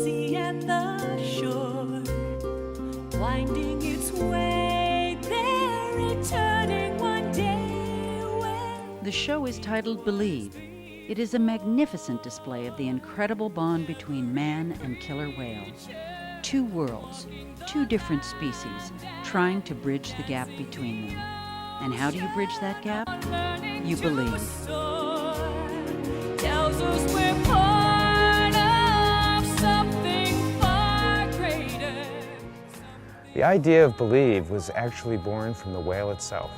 sea and the shore, winding its way there, returning one day when... The show is titled Believe. It is a magnificent display of the incredible bond between man and killer whales. Two worlds, two different species, trying to bridge the gap between them. And how do you bridge that gap? You believe. Tells us we're part of something far greater. The idea of Believe was actually born from the whale itself.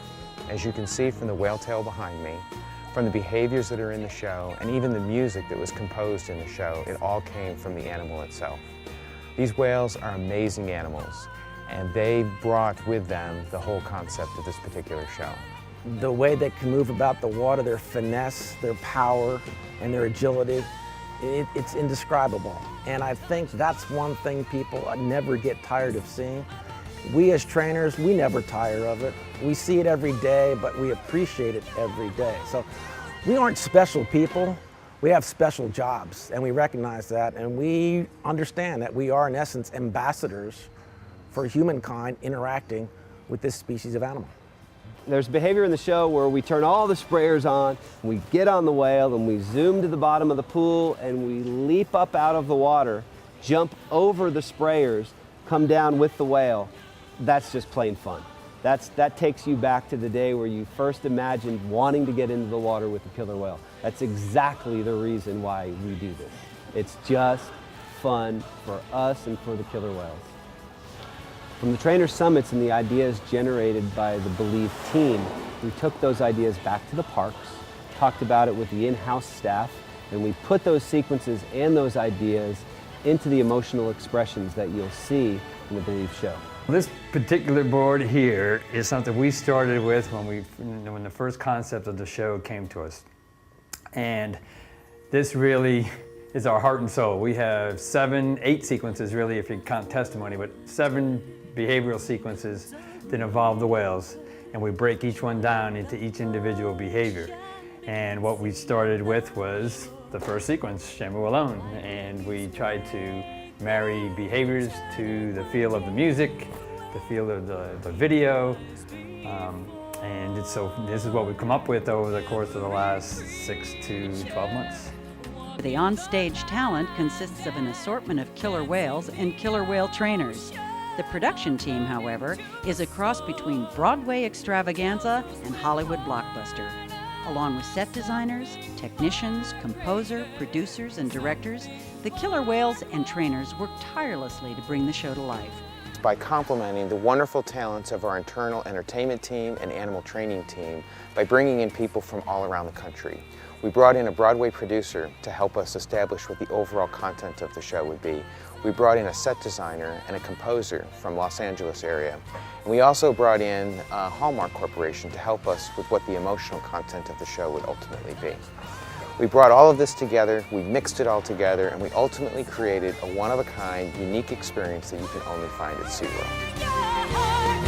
As you can see from the whale tail behind me, from the behaviors that are in the show, and even the music that was composed in the show, it all came from the animal itself. These whales are amazing animals, and they brought with them the whale concept of this particular show. The way they can move about the water, their finesse, their power, and their agility, it's indescribable. And I think that's one thing people never get tired of seeing. We as trainers, we never tire of it. We see it every day, but we appreciate it every day. So we aren't special people, we have special jobs, and we recognize that, and we understand that we are, in essence, ambassadors for humankind interacting with this species of animal. There's behavior in the show where we turn all the sprayers on, we get on the whale, and we zoom to the bottom of the pool, and we leap up out of the water, jump over the sprayers, come down with the whale. That's just plain fun. That takes you back to the day where you first imagined wanting to get into the water with the killer whale. That's exactly the reason why we do this. It's just fun for us and for the killer whales. From the trainer summits and the ideas generated by the Believe team, we took those ideas back to the parks, talked about it with the in-house staff, and we put those sequences and those ideas into the emotional expressions that you'll see in the Believe show. This particular board here is something we started with when the first concept of the show came to us. And this really is our heart and soul. We have 8 sequences really, if you count testimony, but 7 behavioral sequences that involve the whales. And we break each one down into each individual behavior. And what we started with was the first sequence, Shamu Alone. And we tried to marry behaviors to the feel of the music, the feel of the video, and so this is what we've come up with over the course of the last 6 to 12 months. The on-stage talent consists of an assortment of killer whales and killer whale trainers. The production team, however, is a cross between Broadway extravaganza and Hollywood blockbuster. Along with set designers, technicians, composer, producers, and directors, the killer whales and trainers work tirelessly to bring the show to life. By complementing the wonderful talents of our internal entertainment team and animal training team by bringing in people from all around the country. We brought in a Broadway producer to help us establish what the overall content of the show would be. We brought in a set designer and a composer from Los Angeles area. And we also brought in Hallmark Corporation to help us with what the emotional content of the show would ultimately be. We brought all of this together, we mixed it all together, and we ultimately created a one-of-a-kind, unique experience that you can only find at SeaWorld.